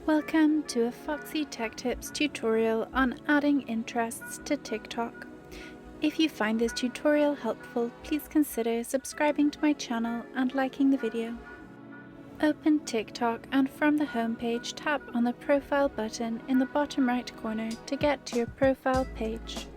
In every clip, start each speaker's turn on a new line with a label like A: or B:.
A: Welcome to a Foxy Tech Tips tutorial on adding interests to TikTok. If you find this tutorial helpful, please consider subscribing to my channel and liking the video. Open TikTok and from the homepage tap on the profile button in the bottom right corner to get to your profile page.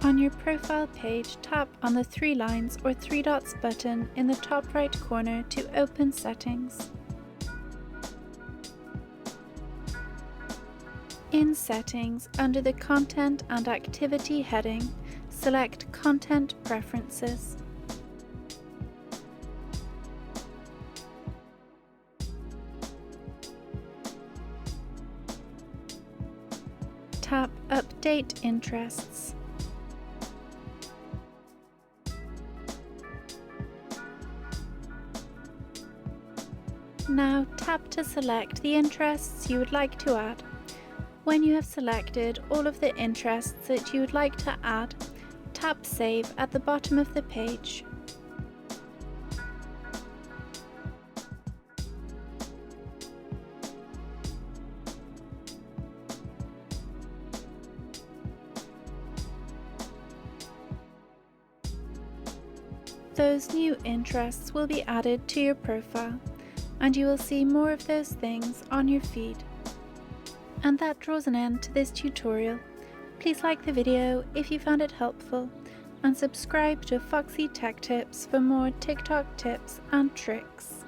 A: On your profile page, tap on the three lines or three dots button in the top right corner to open settings. In Settings, under the Content and Activity heading, select Content Preferences. Tap Update Interests. Now tap to select the interests you would like to add. When you have selected all of the interests that you would like to add, tap Save at the bottom of the page. Those new interests will be added to your profile, and you will see more of those things on your feed. And that draws an end to this tutorial. Please like the video if you found it helpful, and subscribe to Foxy Tech Tips for more TikTok tips and tricks.